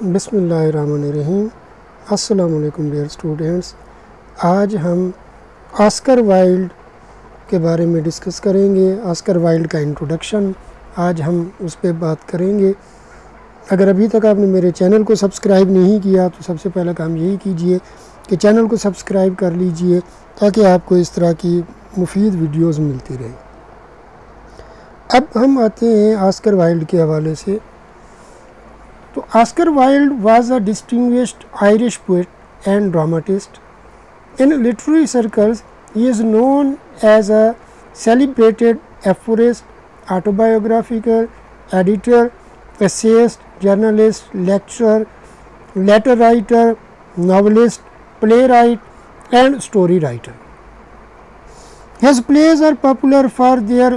बिस्मिल्लाहिर्रहमानिर्रहीम। अस्सलाम वालेकुम डियर स्टूडेंट्स। आज हम ऑस्कर वाइल्ड के बारे में डिस्कस करेंगे। ऑस्कर वाइल्ड का इंट्रोडक्शन आज हम उस पर बात करेंगे। अगर अभी तक आपने मेरे चैनल को सब्सक्राइब नहीं किया तो सबसे पहला काम यही कीजिए कि चैनल को सब्सक्राइब कर लीजिए ताकि आपको इस तरह की मुफीद वीडियोज़ मिलती रहे। अब हम आते हैं ऑस्कर वाइल्ड के हवाले से। तो Oscar Wilde was a distinguished Irish poet and dramatist. In literary circles, he is known as a celebrated aphorist, autobiographical, editor, essayist, journalist, lecturer, letter writer, novelist, playwright, and story writer. His plays are popular for their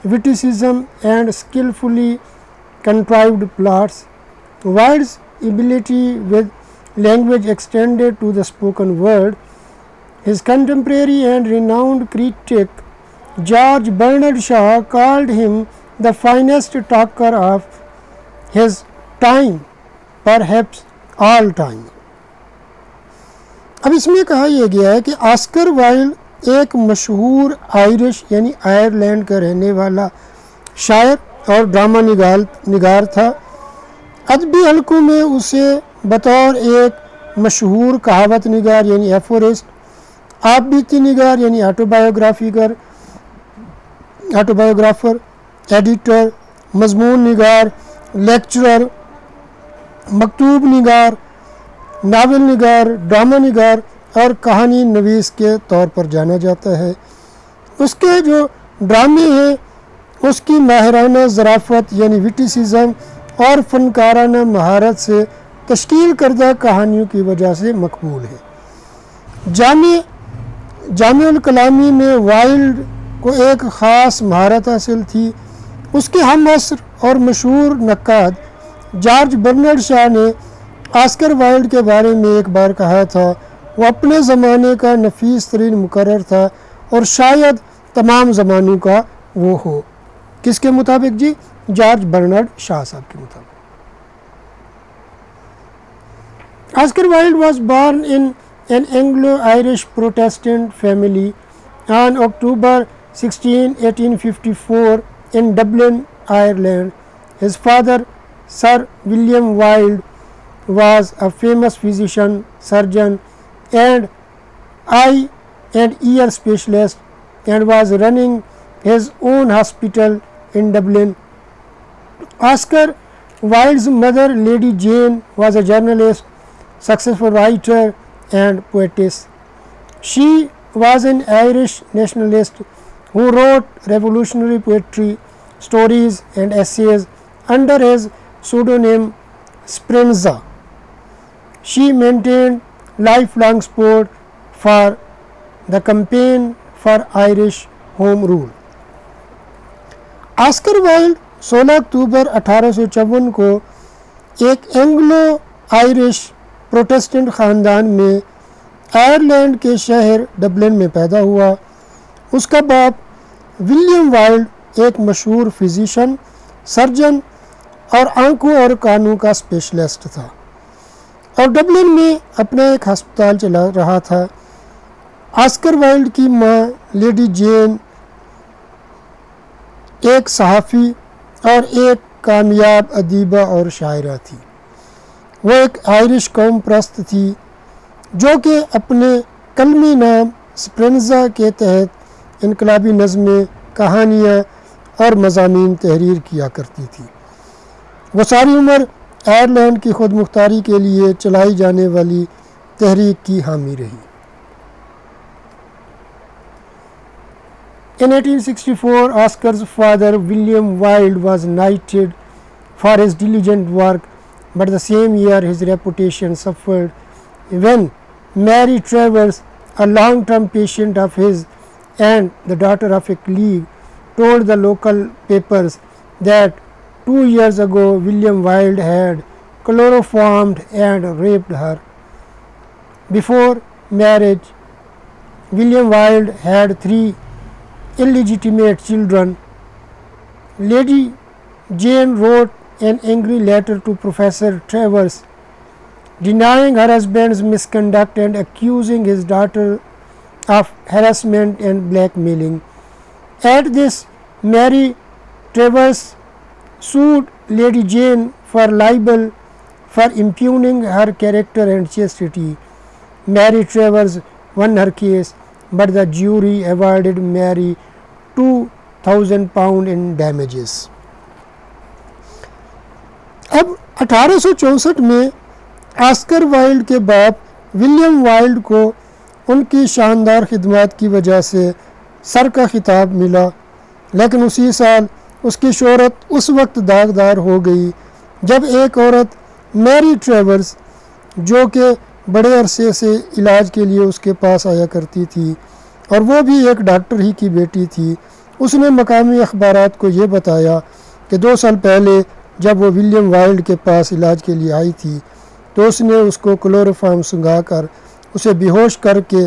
witticism and skillfully contrived plots. Wilde's ability with language extended to the spoken word. His contemporary and renowned critic George Bernard Shaw called him the finest talker of his time, perhaps all time. अब इसमें कहा यह गया है कि Oscar Wilde एक मशहूर Irish यानी आयरलैंड का रहने वाला शायर और ड्रामा निगार था। अदबी हलकों में उसे बतौर एक मशहूर कहावत निगार यानी एफोरिस्ट, आप बीती निगार यानी ऑटोबायोग्राफर, एडिटर, मजमून निगार, लेक्चरर, मकतूब निगार, नावल निगार, ड्रामा निगार और कहानी नवीस के तौर पर जाना जाता है। उसके जो ड्रामे हैं उसकी माहिराना ज़राफ़त यानी विटिसिज़म और फ़नकाराना महारत से तश्कील करदा कहानियों की वजह से मकबूल है। जामिउल कलामी में वाइल्ड को एक ख़ास महारत हासिल थी। उसके हम असर और मशहूर नक्काद जॉर्ज बर्नार्ड शॉ ने ऑस्कर वाइल्ड के बारे में एक बार कहा था, वो अपने ज़माने का नफीस तरीन मुकर्रर था और शायद तमाम ज़मानों का वो हो। किसके मुताबिक जी? जॉर्ज बर्नार्ड शॉ साहब के मुताबिक। Oscar Wilde was born in an Anglo-Irish Protestant family on October 16, 1854 in Dublin, Ireland. His father, Sir William Wilde, was a famous physician, surgeon and eye and ear specialist and was running his own hospital in Dublin. Oscar Wilde's mother, Lady Jane, was a journalist, successful writer and poetess. She was an Irish nationalist who wrote revolutionary poetry, stories and essays under his pseudonym Speranza. She maintained lifelong support for the campaign for Irish Home Rule. Oscar Wilde 16 अक्टूबर 1854 को एक Anglo Irish Protestant ख़ानदान में Ireland के शहर Dublin में पैदा हुआ। उसका बाप विलियम वाइल्ड एक मशहूर फिजिशियन, सर्जन और आंखों और कानों का स्पेशलिस्ट था और डबलिन में अपना एक हस्पताल चला रहा था। ऑस्कर वाइल्ड की माँ लेडी जेन एक सहाफ़ी और एक कामयाब अदीबा और शायरा थी। वो एक आयरिश कौम परस्त थी जो कि अपने कलमी नाम स्पेरेंजा के तहत इनकलाबी नज़में, कहानियाँ और मज़ामीन तहरीर किया करती थी। वो सारी उम्र आयरलैंड की खुद मुख्तारी के लिए चलाई जाने वाली तहरीक की हामी रही। In 1864, Oscar's father, William Wilde, was knighted for his diligent work, but the same year his reputation suffered when Mary Travers, a long-term patient of his and the daughter of a colleague, told the local papers that 2 years ago William Wilde had chloroformed and raped her. Before marriage, William Wilde had 3 illegitimate children. Lady Jane wrote an angry letter to Professor Travers denying her husband's misconduct and accusing his daughter of harassment and blackmailing. At this, Mary Travers sued Lady Jane for libel for impugning her character and chastity. Mary Travers won her case, but the jury awarded Mary £2,000 in damages. अब 1864 में Oscar Wilde के बाप William wild को उनकी शानदार खिदमत की वजह से सर का खिताब मिला, लेकिन उसी साल उसकी शोहरत उस वक्त दागदार हो गई जब एक औरत मैरी ट्रेवर्स, जो कि बड़े अरसे से इलाज के लिए उसके पास आया करती थी और वो भी एक डॉक्टर ही की बेटी थी, उसने मकामी अखबारात को ये बताया कि 2 साल पहले जब वो विलियम वाइल्ड के पास इलाज के लिए आई थी तो उसने उसको क्लोरोफॉर्म सुंघा कर उसे बेहोश करके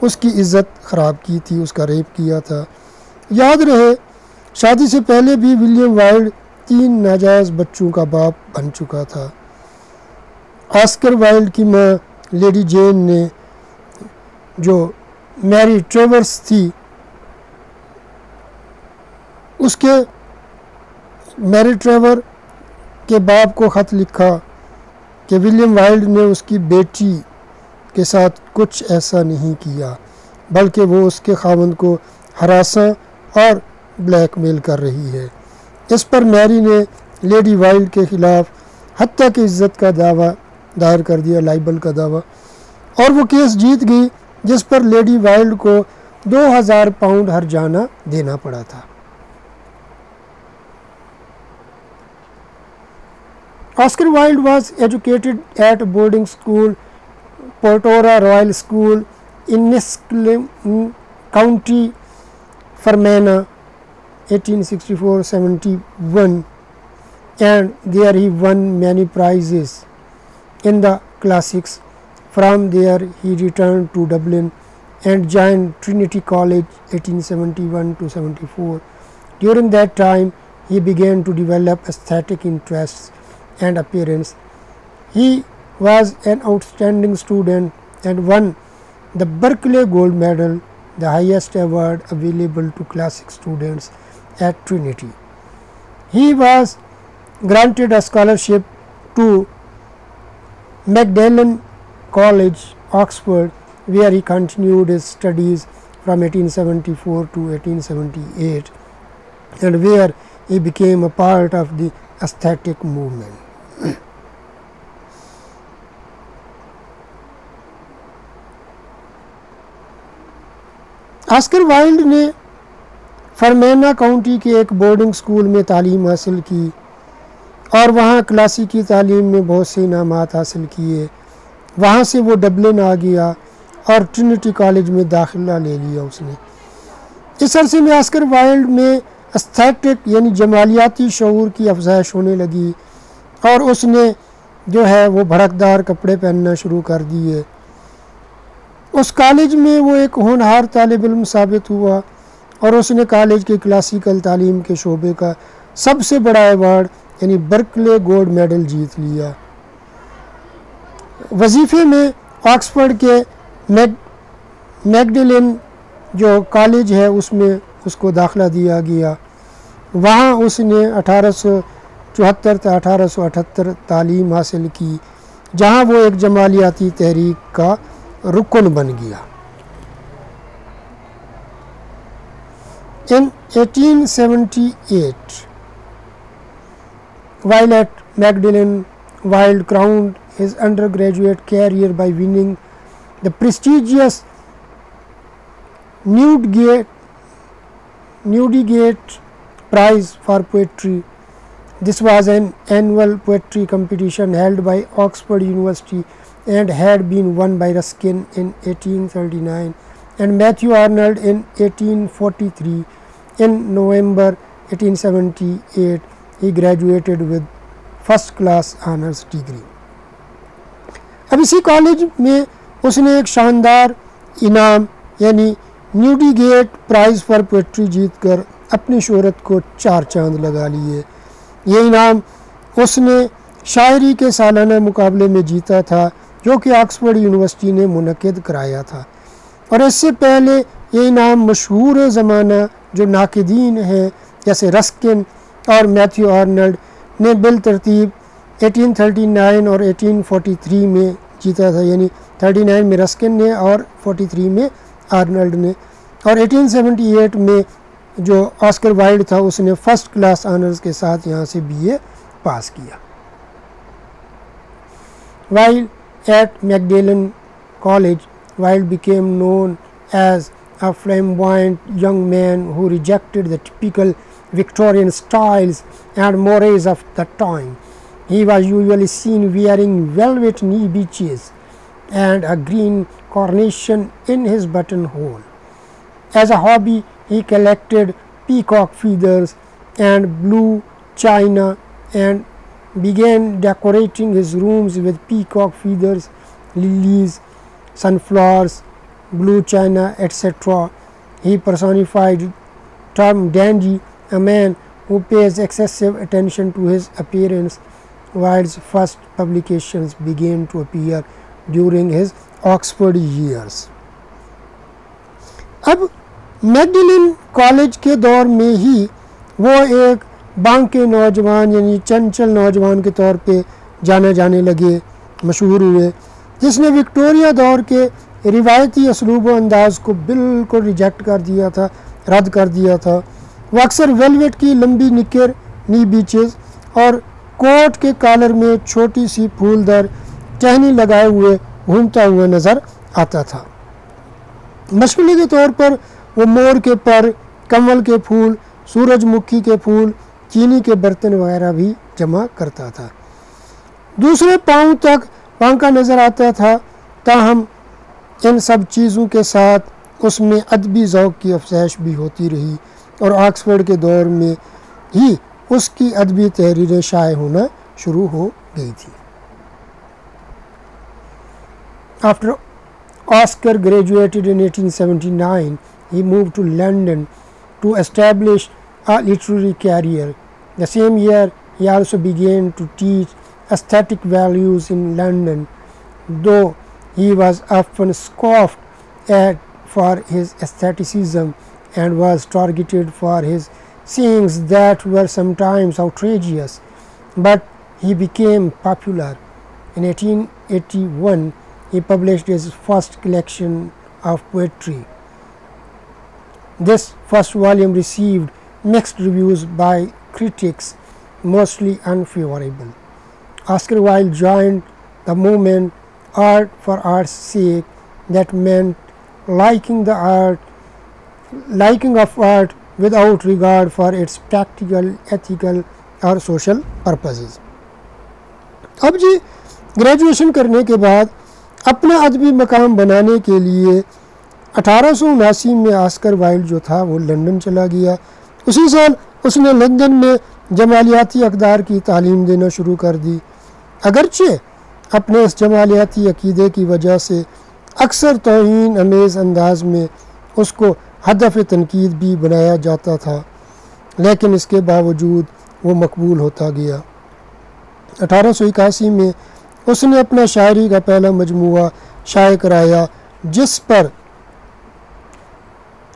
उसकी इज़्ज़त ख़राब की थी, उसका रेप किया था। याद रहे, शादी से पहले भी विलियम वाइल्ड 3 नाजायज़ बच्चों का बाप बन चुका था। ऑस्कर वाइल्ड की माँ लेडी जेन ने, जो मैरी ट्रेवर्स थी, उसके मैरी ट्रेवर के बाप को ख़त लिखा कि विलियम वाइल्ड ने उसकी बेटी के साथ कुछ ऐसा नहीं किया, बल्कि वो उसके खावंद को हरासा और ब्लैकमेल कर रही है। इस पर मैरी ने लेडी वाइल्ड के ख़िलाफ़ हत्या की इज़्ज़त का दावा दायर कर दिया, लाइबल का दावा, और वो केस जीत गई, जिस पर लेडी वाइल्ड को £2000 हर्जाना देना पड़ा था। Oscar Wilde was educated at boarding school Portora Royal School in Nisqually County, Fermanagh, 1864-71, and there he won many prizes in the classics. From there he returned to Dublin and joined Trinity College 1871-74. During that time he began to develop aesthetic interests and appearance. He was an outstanding student and won the Berkeley Gold Medal, the highest award available to classic students at Trinity. He was granted a scholarship to Magdalen College, Oxford, where he continued his studies from 1874 to 1878 and where he became a part of the aesthetic movement. Oscar Wilde ने फरमेना county के एक boarding school में तालीम हासिल की और वहाँ क्लासिकी तालीम में बहुत से इनामात हासिल किए। वहाँ से वो डबलिन आ गया और ट्रिनिटी कॉलेज में दाखिला ले लिया उसने। इस अरसे में ऑस्कर वाइल्ड में एस्थेटिक यानी जमालियाती शऊर की अफजाइश होने लगी और उसने जो है वो भड़कदार कपड़े पहनना शुरू कर दिए। उस कॉलेज में वो एक होनहार तालिब इल्म साबित हुआ और उसने कॉलेज के क्लासिकल तालीम के शोबे का सबसे बड़ा अवार्ड यानी बर्कले गोल्ड मेडल जीत लिया। वजीफ़े में ऑक्सफोर्ड के मैगडलेन जो कॉलेज है उसमें उसको दाखिला दिया गया। वहाँ उसने 1874 से 1878 तालीम हासिल की, जहाँ वो एक जमालियाती तहरीक का रुकन बन गया। In 1878, while at Magdalen, Wilde crowned his undergraduate career by winning the prestigious Newdigate Prize for Poetry. This was an annual poetry competition held by Oxford University and had been won by Ruskin in 1839 and Matthew Arnold in 1843. In November 1878, he graduated with first class honors degree. अब इसी college में उसने एक शानदार इनाम यानी न्यूडिगेट prize for poetry जीतकर अपनी शोहरत को 4 चांद लगा लिए। ये इनाम उसने शायरी के सालाना मुकाबले में जीता था जो कि ऑक्सफोर्ड यूनिवर्सिटी ने मुनक़िद कराया था। और इससे पहले ये इनाम मशहूर ज़माना जो नाक़िदीन हैं जैसे रस्किन और मैथ्यू आर्नल्ड ने बिल तरतीब 1839 और 1843 में जीता था, यानी 39 में रस्किन ने और 43 में आर्नल्ड ने। और 1878 में जो ऑस्कर वाइल्ड था उसने फर्स्ट क्लास ऑनर्स के साथ यहाँ से BA पास किया। While at Magdalen College, Wilde became known as a flamboyant young man who rejected the typical Victorian styles and mores of the time. He was usually seen wearing velvet knee breeches and a green carnation in his buttonhole. As a hobby, he collected peacock feathers and blue china and began decorating his rooms with peacock feathers, lilies, sunflowers, blue china, etc. He personified Tom Dandy, a man who pays excessive attention to his appearance. Wilde's first publications began to appear during his Oxford years. अब Magdalen college के दौर में ही वो एक बांके नौजवान यानी चंचल नौजवान के तौर पे जाने जाने लगे, मशहूर हुए, जिसने विक्टोरिया दौर के रिवायती असलूब व अंदाज को बिल्कुल रिजेक्ट कर दिया था, रद्द कर दिया था। वो अक्सर वेलवेट की लंबी निकर, नी बीचेस और कोट के कॉलर में छोटी सी फूलदार टहनी लगाए हुए घूमता हुआ नज़र आता था। मशगले के तौर पर वो मोर के पर, कमल के फूल, सूरजमुखी के फूल, चीनी के बर्तन वगैरह भी जमा करता था। दूसरे पाँव तक बांका नज़र आता था, ताहम इन सब चीज़ों के साथ उसमें अदबी ज़ौक़ की अफज़ाइश भी होती रही और ऑक्सफोर्ड के दौर में ही उसकी अदबी तहरीरें शाये होना शुरू हो गई थी। After Oscar graduated in 1879, he moved to London to establish a literary career. The same year, he also began to teach aesthetic values in London, though he was often scoffed at for his aestheticism and was targeted for his sayings that were sometimes outrageous, but he became popular. In 1881, he published his first collection of poetry. This first volume received mixed reviews by critics, mostly unfavorable. Oscar Wilde joined the movement art for art's sake, that meant liking of art without regard for its practical, ethical और social purposes. अब जी graduation करने के बाद अपना अदबी मकाम बनाने के लिए 1879 में ऑस्कर वाइल्ड जो था वो लंदन चला गया। उसी साल उसने लंदन में जमालियाती अक़दार की तालीम देना शुरू कर दी। अगरचे अपने इस जमालियाती अक़ीदे की वजह से अक्सर तौहीन अमेज़ अंदाज में उसको हदफ़ तनकीद भी बनाया जाता था, लेकिन इसके बावजूद वो मकबूल होता गया। 1881 में उसने अपना शायरी का पहला मजमूआ शाये कराया, जिस पर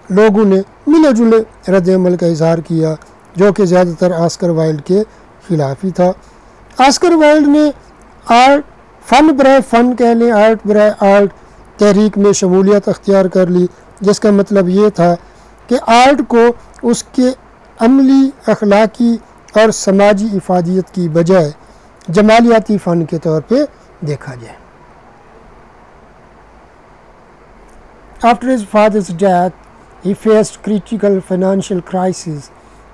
लोगों ने मिले जुले रद्द-ए-अमल का इजहार किया, जो कि ज़्यादातर ऑस्कर वाइल्ड के ख़िलाफ़ ही था। ऑस्कर वाइल्ड ने आर्ट फ़न बराए फ़न कह लें, आर्ट बराए आर्ट तहरीक में शमूलियत अख्तियार कर ली, जिसका मतलब ये था कि आर्ट को उसके अमली, अखलाकी और समाजी इफादियत की बजाय जमालियाती फ़न के तौर पे देखा जाए। After his father's death, he faced critical financial crisis.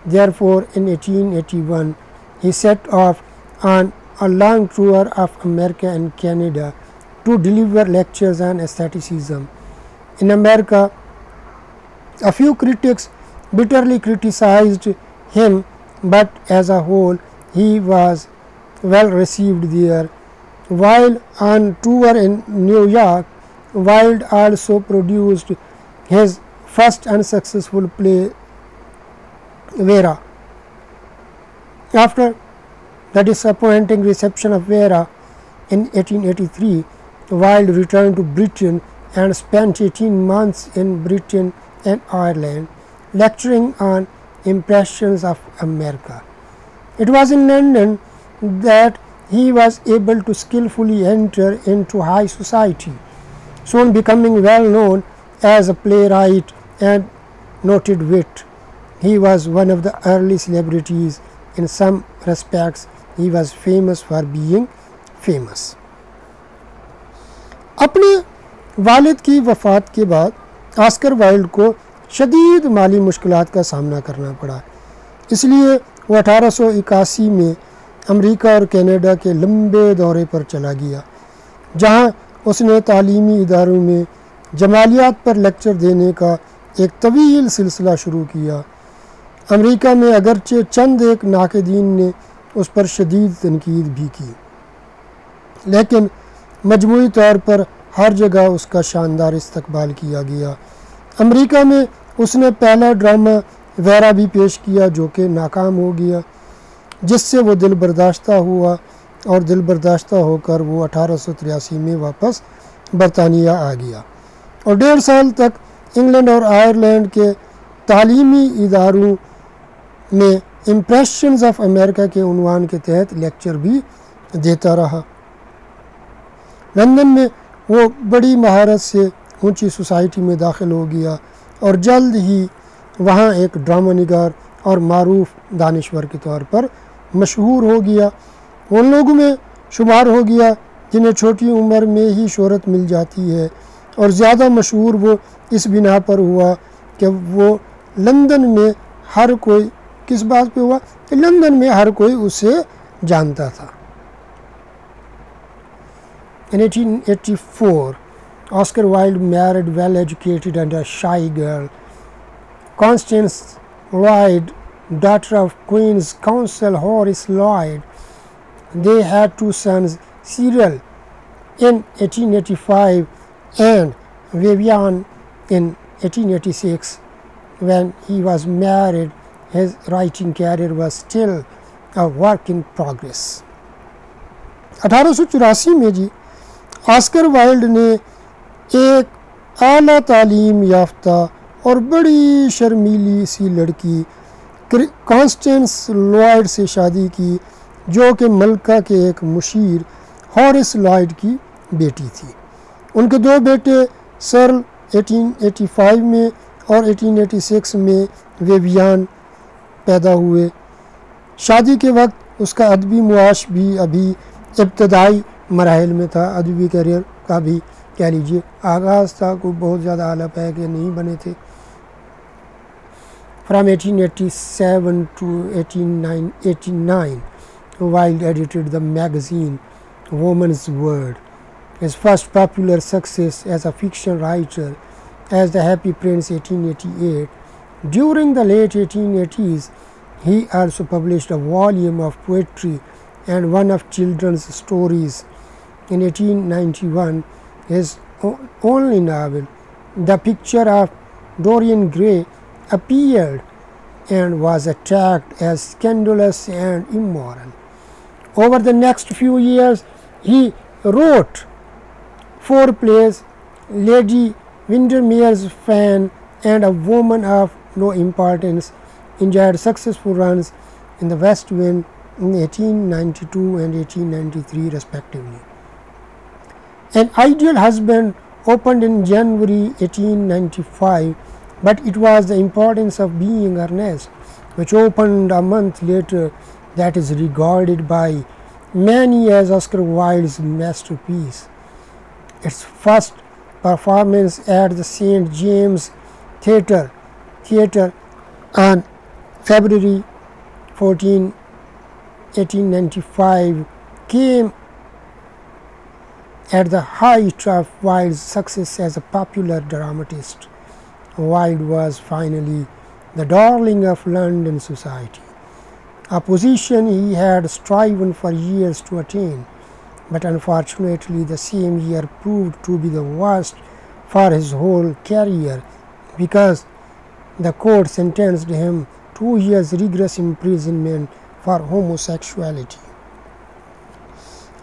Therefore, in 1881, he set off on a long tour of America and Canada to deliver lectures on aestheticism. In America, a few critics bitterly criticized him, but as a whole, he was well received there. While on tour in New York, Wilde also produced his first unsuccessful play, Vera. After the disappointing reception of Vera in 1883, Wilde returned to Britain and spent 18 months in Britain and Ireland, lecturing on impressions of America. It was in London that he was able to skillfully enter into high society, soon becoming well known as a playwright and noted wit. He was one of the early celebrities. In some respects, he was famous for being famous. अपने वालिद की वफ़ात के बाद Oscar Wilde को शदीद माली मुश्किलात का सामना करना पड़ा, इसलिए वो 1881 में अमेरिका और कनाडा के लंबे दौरे पर चला गया, जहां उसने तालीमी इदारों में जमालियात पर लेक्चर देने का एक तवील सिलसिला शुरू किया। अमेरिका में अगरचे चंद एक नाक़दीन ने उस पर शदीद तनकीद भी की, लेकिन मजमूई तौर पर हर जगह उसका शानदार इस्तकबाल किया गया। अमेरिका में उसने पहला ड्रामा वेरा भी पेश किया, जो कि नाकाम हो गया, जिससे वो दिल बर्दाश्ता हुआ और दिल बर्दाश्ता होकर वो 1883 में वापस बरतानिया आ गया और 1.5 साल तक इंग्लैंड और आयरलैंड के तालीमी इदारों में इम्प्रेशंस ऑफ अमेरिका के उन्वान के तहत लेक्चर भी देता रहा। लंदन में वो बड़ी महारत से ऊंची सोसाइटी में दाखिल हो गया और जल्द ही वहाँ एक ड्रामा निगार और मारूफ दानिश्वर के तौर पर मशहूर हो गया। उन लोगों में शुमार हो गया जिन्हें छोटी उम्र में ही शोहरत मिल जाती है, और ज़्यादा मशहूर वो इस बिना पर हुआ कि वो लंदन में हर कोई किस बात पे हुआ कि लंदन में हर कोई उसे जानता था। In 1884, Oscar Wilde married well-educated and a shy girl, Constance Lloyd, daughter of Queen's Counsel Horace Lloyd. They had 2 sons, Cyril in 1885 and Vivian in 1886. When he was married, his writing career was still a work in progress. 1884 में जी Oscar Wilde ने एक आला तालीम याफ्ता और बड़ी शर्मीली सी लड़की Constance Lloyd से शादी की, जो कि मलका के एक मुशीर हॉरिस लॉयड की बेटी थी। उनके 2 बेटे सर्ल 1885 में और 1886 में विवियन पैदा हुए। शादी के वक्त उसका अदबी मुआश भी अभी इब्तदाई मराहिल में था, अदबी करियर का भी कह लीजिए आगाज़ था, कोई बहुत ज़्यादा आला पैक के नहीं बने थे। From 1887 to 1889, Wilde edited the magazine Woman's Word. His first popular success as a fiction writer as The Happy Prince 1888. During the late 1880s, he also published a volume of poetry and one of children's stories. In 1891, his only novel, The Picture of Dorian Gray, appeared and was attacked as scandalous and immoral. Over the next few years, he wrote 4 plays, Lady Windermere's Fan and A Woman of No Importance, enjoyed successful runs in the West End in 1892 and 1893 respectively. An Ideal Husband opened in January 1895, but it was the importance of Being Earnest, which opened a month later, that is regarded by many as Oscar Wilde's masterpiece. Its first performance at the St. James Theatre on February 14, 1895 came at the height of Wilde's success as a popular dramatist. Wilde was finally the darling of London society, a position he had striven for years to attain, but unfortunately the same year proved to be the worst for his whole career, because the court sentenced him 2 years rigorous imprisonment for homosexuality.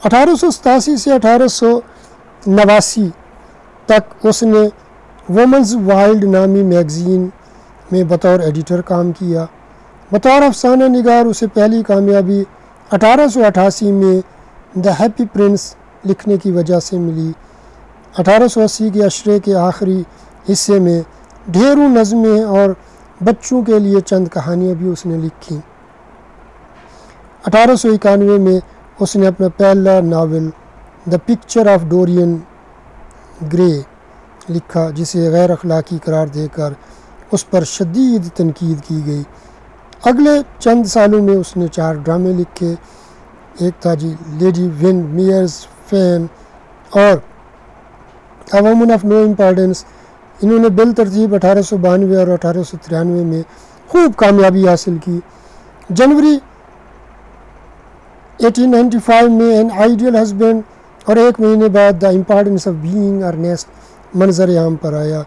1887 से 89 तक उसने women's wild नामी magazine में बतौर editor काम किया। बतौर अफसाना निगार उसे पहली कामयाबी 1888 में द हैप्पी प्रिंस लिखने की वजह से मिली। 1880 के अशरे के आखिरी हिस्से में ढेरों नज़में और बच्चों के लिए चंद कहानियाँ भी उसने लिखी। 1891 में उसने अपना पहला novel the picture of Dorian Gray लिखा, जिसे गैर अखलाकी करार देकर उस पर शदीद तनकीद की गई। अगले चंद सालों में उसने 4 ड्रामे लिखे। एक था जी लेडी विंडमेयर्स फैन और a woman of no importance. इन्होंने बिल तरतीब 1892 और 1893 में खूब कामयाबी हासिल की। जनवरी 1895 में एन आइडियल हस्बैंड और 1 महीने बाद the importance of being earnest मंजर आम पर आया।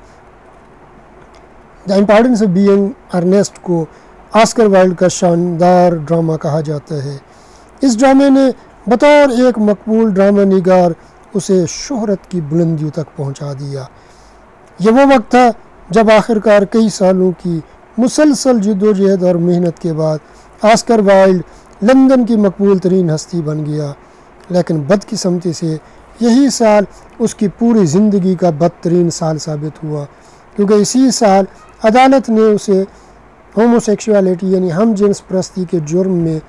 The importance of being earnest को ऑस्कर वाइल्ड का शानदार ड्रामा कहा जाता है। इस ड्रामे ने बतौर एक मकबूल ड्रामा निगार उसे शोहरत की बुलंदियों तक पहुंचा दिया। यह वो वक्त था जब आखिरकार कई सालों की मुसलसल जद्दोजहद और मेहनत के बाद ऑस्कर वाइल्ड लंदन की मकबूल तरीन हस्ती बन गया। लेकिन बदकिस्मती से यही साल उसकी पूरी ज़िंदगी का बदतरीन साल साबित हुआ, क्योंकि इसी साल अदालत ने उसे होमोसेक्सुअलिटी यानी हम जिन्स परस्ती के जुर्म में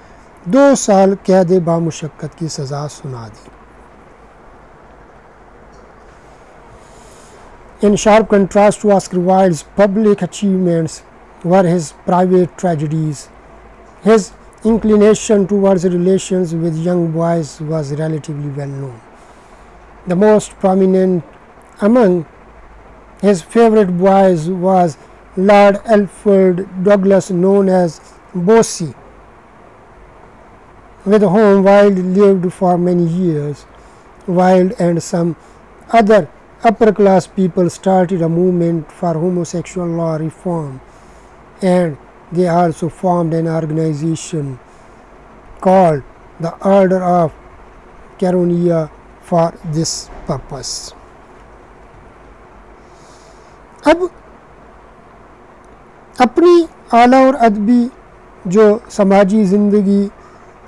2 साल कैद बामुशक्कत की सज़ा सुना दी। In sharp contrast to Oscar Wilde's public achievements were his private tragedies. His inclination towards relations with young boys was relatively well known. The most prominent among his favorite boys was Lord Alfred Douglas, known as Bosie, with whom Wilde lived for many years. Wilde and some other upper-class people started a movement for homosexual law reform, and they also formed an organization called the Order of Caronia for this purpose. अब अपनी आला और अदबी जो समाजी ज़िंदगी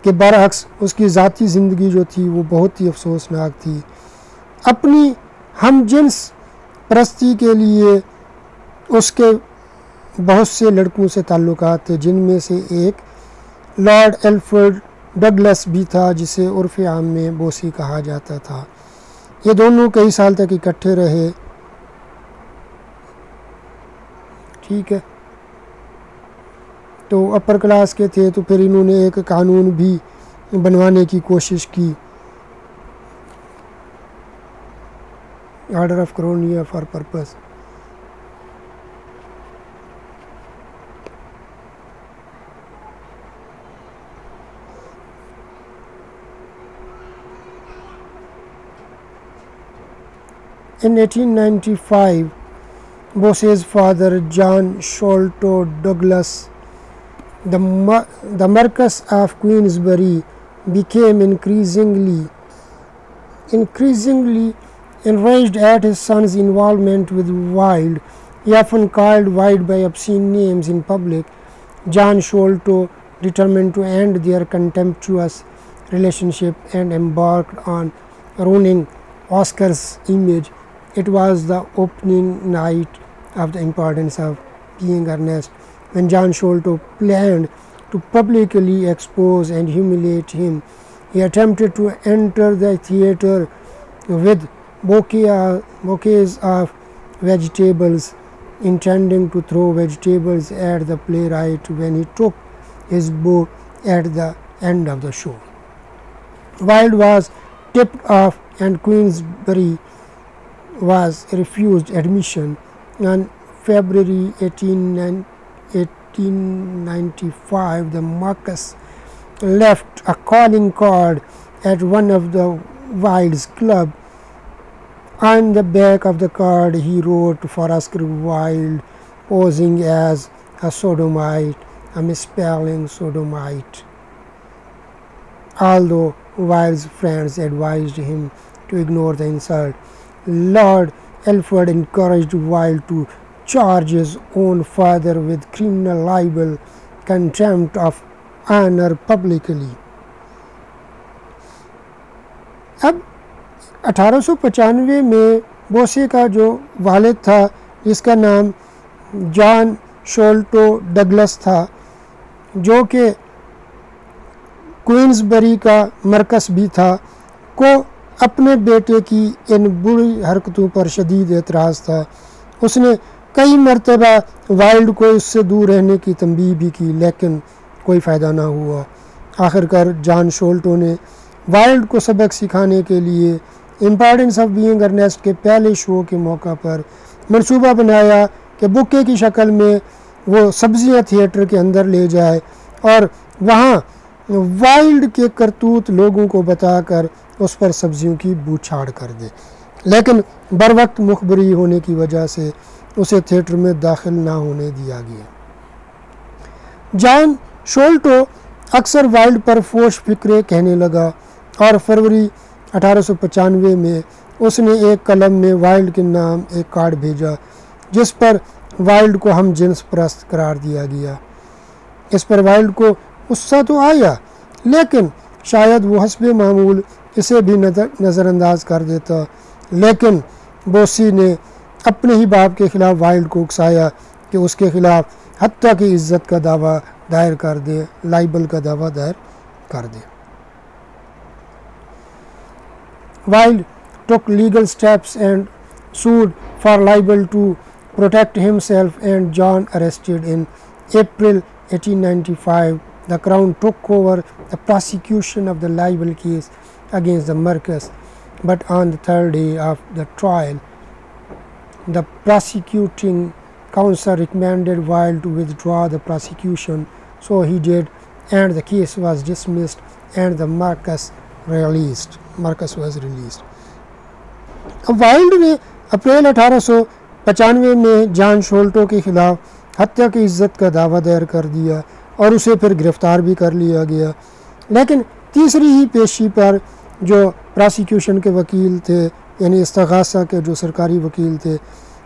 के बरअक्स उसकी ज़ाती ज़िंदगी जो थी वो बहुत ही अफसोसनाक थी। अपनी हम जिन्स परस्ती के लिए उसके बहुत से लड़कों से ताल्लुकात थे, जिनमें से एक लॉर्ड एल्फ्रेड डगलस भी था, जिसे उर्फ़ आम में बोसी कहा जाता था। ये दोनों कई साल तक इकट्ठे रहे। ठीक है, तो अपर क्लास के थे, तो फिर इन्होंने एक कानून भी बनवाने की कोशिश की, order of Chaeronea for purpose. In 1895, Bosse's father, John Sholto Douglas, the Marquess of Queensberry, became increasingly enraged at his son's involvement with Wilde. He often called Wilde by obscene names in public. John Sholto determined to end their contemptuous relationship and embarked on ruining Oscar's image. It was the opening night of The Importance of Being Earnest, when John Sholto planned to publicly expose and humiliate him. He attempted to enter the theater with bouquets of vegetables, intending to throw vegetables at the playwright when he took his bow at the end of the show. Wilde was tipped off and Queensberry was refused admission. On February 1895, the Marquess left a calling card at one of the Wilde's club. On the back of the card he wrote, "For Oscar Wilde, posing as a sodomite," a misspelling sodomite. Although Wilde's friends advised him to ignore the insult. Lord Elford encouraged Wilde to charge his own father with criminal libel, contempt of honor publicly. अब 1895 में बोसे का जो वालिद था, जिसका नाम John शोल्टो Douglas था, जो कि क्वींसबरी का मरकज़ भी था, को अपने बेटे की इन बुरी हरकतों पर शदीद एतराज़ था। उसने कई मरतबा वाइल्ड को इससे दूर रहने की तंबीह भी की, लेकिन कोई फ़ायदा ना हुआ। आखिरकार जॉन शोल्टो ने वाइल्ड को सबक सिखाने के लिए इम्पॉर्टेंस ऑफ बीइंग अर्नेस्ट के पहले शो के मौका पर मंसूबा बनाया कि बुक्के की शक्ल में वो सब्ज़ियाँ थिएटर के अंदर ले जाए और वहाँ वाइल्ड के करतूत लोगों को बताकर उस पर सब्ज़ियों की बूछाड़ कर दे, लेकिन बर वक्त मुखबरी होने की वजह से उसे थिएटर में दाखिल ना होने दिया गया। जॉन शोल्टो अक्सर वाइल्ड पर फोश फिक्रे कहने लगा और फरवरी 1895 में उसने एक कलम में वाइल्ड के नाम एक कार्ड भेजा, जिस पर वाइल्ड को हम जिन्स परस्त करार दिया गया। इस पर वाइल्ड को गुस्सा तो आया, लेकिन शायद वो हस्बे मामूल इसे भी नज़रअंदाज कर देता, लेकिन बोसी ने अपने ही बाप के ख़िलाफ़ वाइल्ड को उकसाया कि उसके ख़िलाफ़ हत्या की इज़्ज़त का दावा दायर कर दे, लाइबल का दावा दायर कर दे। Wilde took legal steps and sued for libel to protect himself, and John arrested in April 1895. The Crown took over the prosecution of the libel case against the Marquess, but on the third day of the trial, the prosecuting counsel recommended Wilde to withdraw the prosecution, so he did, and the case was dismissed and the Marquess was released. अब wild ने अप्रैल 1895 में John शोल्टो के खिलाफ हत्या की इज्जत का दावा दायर कर दिया और उसे फिर गिरफ्तार भी कर लिया गया, लेकिन तीसरी ही पेशी पर जो प्रोसिक्यूशन के वकील थे, यानी इस्तगासा के जो सरकारी वकील थे,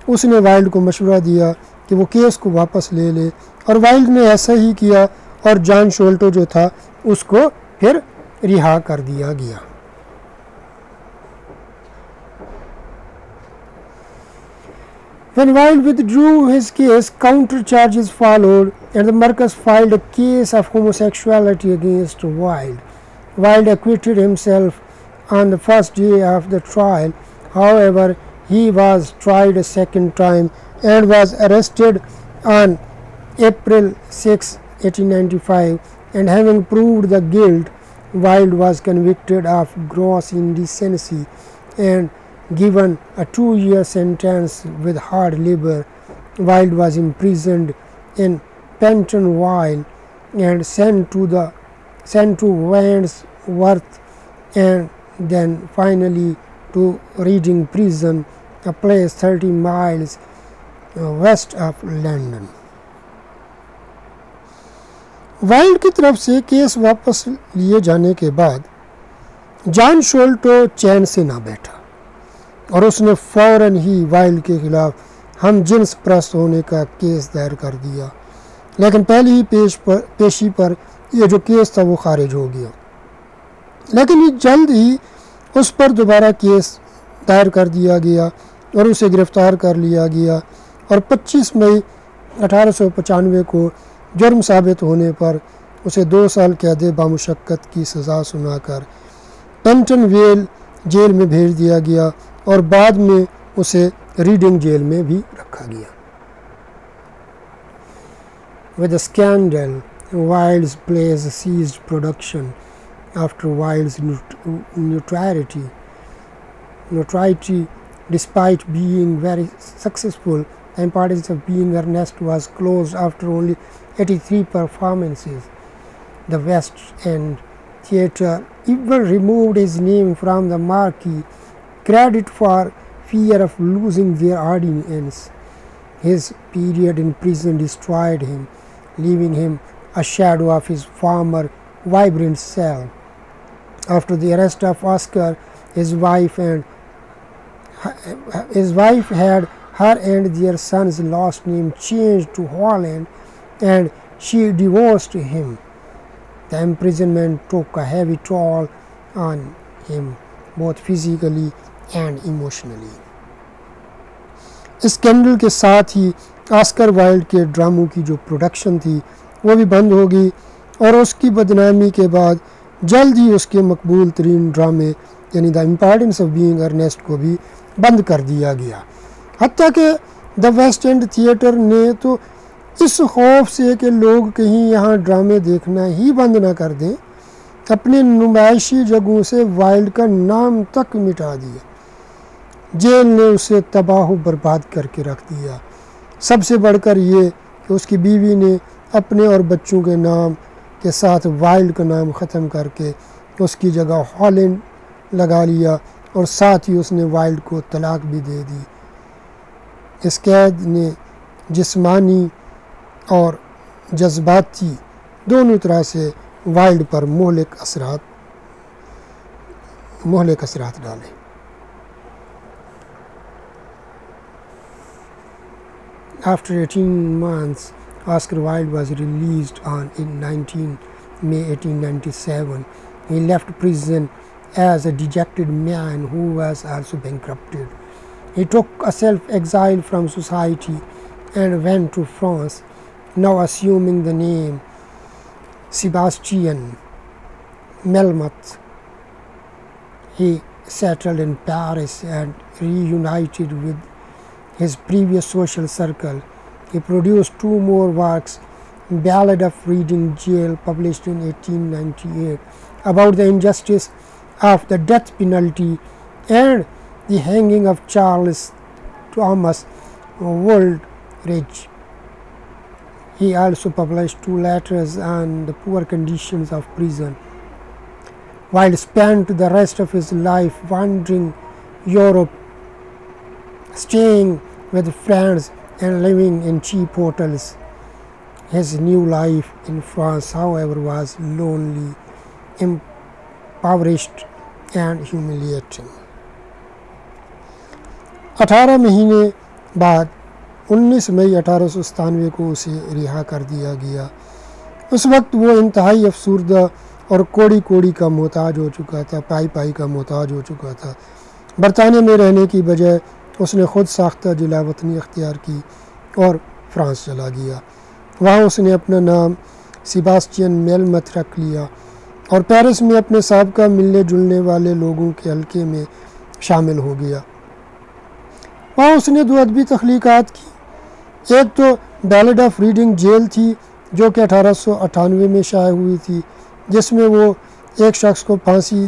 उसने वाइल्ड को मशवरा दिया कि वो केस को वापस ले ले, और वाइल्ड ने ऐसा ही किया और जॉन शोल्टो जो था उसको फिर रिहा कर दिया गया। When Wilde withdrew his case, counter charges followed, and the Marquess filed a case of homosexuality against Wilde. Wilde acquitted himself on the first day of the trial. However, he was tried a second time and was arrested on April 6, 1895, and having proved the guilt, Wilde was convicted of gross indecency and given a 2-year sentence with hard labor. Wilde was imprisoned in Pentonville and sent to Wandsworth, and then finally to Reading Prison, a place 30 miles west of London. Wild की तरफ से case वापस लिए जाने के बाद John शोल्टो चैन से ना बैठा और उसने फ़ौरन ही वाइल्ड के ख़िलाफ़ हम जिन्स परस्त होने का केस दायर कर दिया, लेकिन पहली ही पेशी पर यह जो केस था वो खारिज हो गया। लेकिन जल्द ही उस पर दोबारा केस दायर कर दिया गया और उसे गिरफ़्तार कर लिया गया, और 25 मई 1895 को जुर्म साबित होने पर उसे 2 साल कैद बामुशक्कत की सज़ा सुनाकर पेंटनवेल जेल में भेज दिया गया और बाद में उसे रीडिंग जेल में भी रखा गया। With the scandal, Wilde's plays ceased production after Wilde's notoriety, despite being very successful. The importance of being earnest was closed after only 83 performances. The West End Theatre even removed his name from the marquee, credit for fear of losing their audience. His period in prison destroyed him, leaving him a shadow of his former vibrant self. After the arrest of Oscar His wife had her and their son's last name changed to Holland, and she divorced him. The imprisonment took a heavy toll on him, both physically and emotionally. Scandal के साथ ही Oscar Wilde के ड्रामों की जो production थी वो भी बंद हो गई, और उसकी बदनामी के बाद जल्द ही उसके मकबूल तरीन ड्रामे यानी the importance of being earnest को भी बंद कर दिया गया। हत्ता कि द वेस्ट एंड थिएटर ने तो इस खौफ से कि लोग कहीं यहाँ ड्रामे देखना ही बंद ना कर दें, अपने नुमाइशी जगहों से वाइल्ड का नाम तक मिटा दिया। जेल ने उसे तबाह बर्बाद करके रख दिया। सबसे बढ़कर ये कि उसकी बीवी ने अपने और बच्चों के नाम के साथ वाइल्ड का नाम ख़त्म करके उसकी जगह हॉलैंड लगा लिया, और साथ ही उसने वाइल्ड को तलाक भी दे दी। इस कैद ने जिस्मानी और जज्बाती दोनों तरह से वाइल्ड पर मोहलिक असरात डाले। After 18 months, Oscar Wilde was released in 19 May 1897. He left prison as a dejected man who was also bankrupted. He took a self-exile from society and went to France, now assuming the name Sebastian Melmoth. He settled in Paris and reunited with his previous social circle. He produced two more works, Ballad of Reading Gaol, published in 1898, about the injustice of the death penalty, and the hanging of Charles Thomas Woolridge. He also published two letters on the poor conditions of prison. Wilde spent the rest of his life wandering Europe, staying with friends and living in cheap hotels. His new life in France, however, was lonely, impoverished and humiliating. 18 महीने बाद 19 मई 1897 को उसे रिहा कर दिया गया। उस वक्त वो इंतहाई अफसुर्दा और कोड़ी कोड़ी का मोहताज हो चुका था, पाई पाई का मोहताज हो चुका था। बरतानिया में रहने की बजाय उसने खुद साख्ता जिला वतनी अख्तियार की और फ्रांस चला गया। वहाँ उसने अपना नाम सेबास्टियन मेलमथ रख लिया और पेरिस में अपने साबका मिलने जुलने वाले लोगों के हल्के में शामिल हो गया। वहाँ उसने दो अदबी तख्लीक़ात की। एक तो बैलेड ऑफ रीडिंग जेल थी, जो कि 1898 में शाये हुई थी, जिसमें वो एक शख्स को फांसी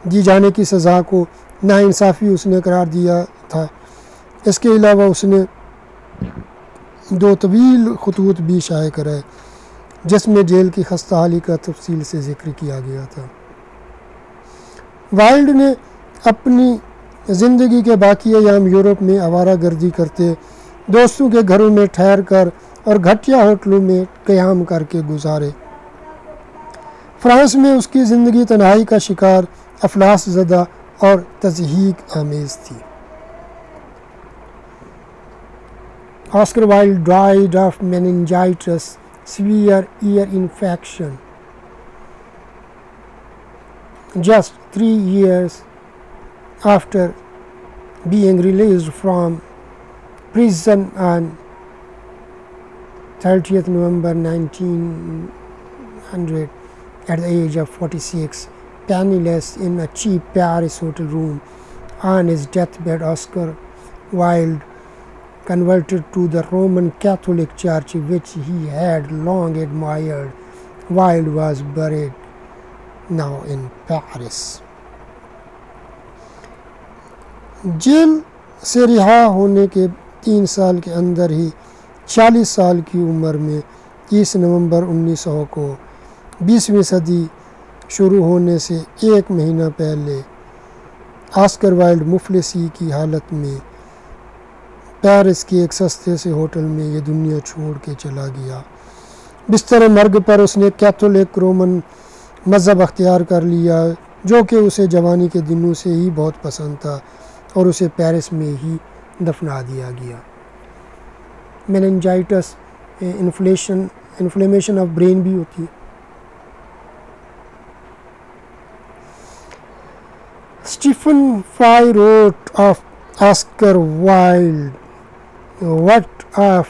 दी जाने की सज़ा को नाइंसाफ़ी उसने करार दिया था। इसके अलावा उसने दो तवील खतूत भी शाये कराए, जिसमें जेल की खस्ता हाली का तफसील से ज़िक्र किया गया था। वाइल्ड ने अपनी ज़िंदगी के बाकी अयाम यूरोप में आवारा गर्दी करते, दोस्तों के घरों में ठहर कर और घटिया होटलों में क़याम करके गुजारे। फ्रांस में उसकी ज़िंदगी तन्हाई का शिकार, अफलास ज़दा और तज़हीक आमेज़ थी। Oscar Wilde died of meningitis, severe ear infection, just 3 years after being released from prison on 30th November 1900 at the age of 46, penniless in a cheap Paris hotel room. On his deathbed, Oscar Wilde converted to the Roman Catholic Church, which he had long admired. Wilde was buried now in Paris. Jail से रिहा होने के 3 साल के अंदर ही 40 साल की उम्र में 30 नवंबर 1900 को 20वीं सदी शुरू होने से 1 महीना पहले ऑस्कर वाइल्ड मुफलिसी की हालत में पेरिस के एक सस्ते से होटल में ये दुनिया छोड़ के चला गया। बिस्तर मर्ग पर उसने कैथोलिक रोमन मज़हब अख्तियार कर लिया जो कि उसे जवानी के दिनों से ही बहुत पसंद था और उसे पेरिस में ही दफना दिया गया। मेनिंजाइटिस इन्फ्लेमेशन ऑफ ब्रेन भी होती है। Stephen Fry wrote of Oscar Wilde, what of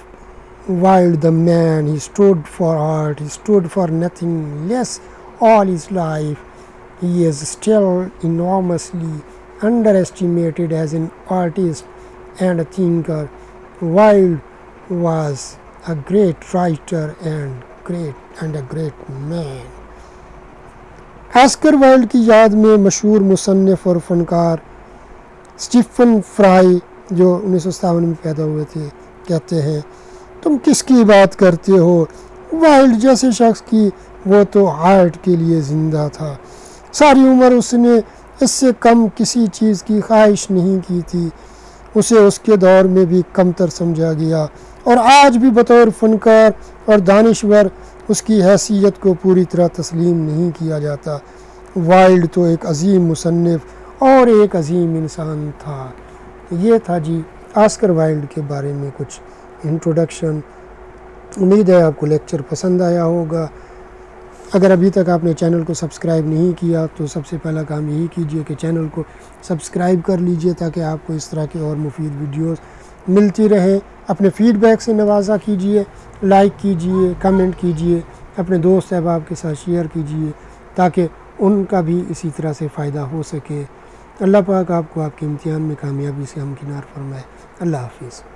Wilde the man, he stood for art, he stood for nothing less all his life. He is still enormously underestimated as an artist and a thinker. Wilde was a great writer and a great man. Oscar Wilde की याद में मशहूर मुसन्निफ़ और फ़नकार Stephen fry जो 1957 में पैदा हुए थे कहते हैं, तुम किसकी बात करते हो? वाइल्ड जैसे शख्स की, वो तो आर्ट के लिए ज़िंदा था। सारी उम्र उसने इससे कम किसी चीज़ की ख्वाहिश नहीं की थी। उसे उसके दौर में भी कमतर समझा गया और आज भी बतौर फ़नकार और दानिश्वर उसकी हैसियत को पूरी तरह तस्लीम नहीं किया जाता। वाइल्ड तो एक अजीम मुसन्निफ़ और एक अजीम इंसान था। ये था जी ऑस्कर वाइल्ड के बारे में कुछ इंट्रोडक्शन। उम्मीद है आपको लेक्चर पसंद आया होगा। अगर अभी तक आपने चैनल को सब्सक्राइब नहीं किया तो सबसे पहला काम यही कीजिए कि चैनल को सब्सक्राइब कर लीजिए ताकि आपको इस तरह के और मुफीद वीडियोस मिलती रहे। अपने फ़ीडबैक से नवाजा कीजिए, लाइक कीजिए, कमेंट कीजिए, अपने दोस्त अहबाब के साथ शेयर कीजिए ताकि उनका भी इसी तरह से फ़ायदा हो सके। अल्लाह पाक आपको आपके इम्तिहान में कामयाबी से हमकिनार फरमाए। अल्लाह हाफ़िज़।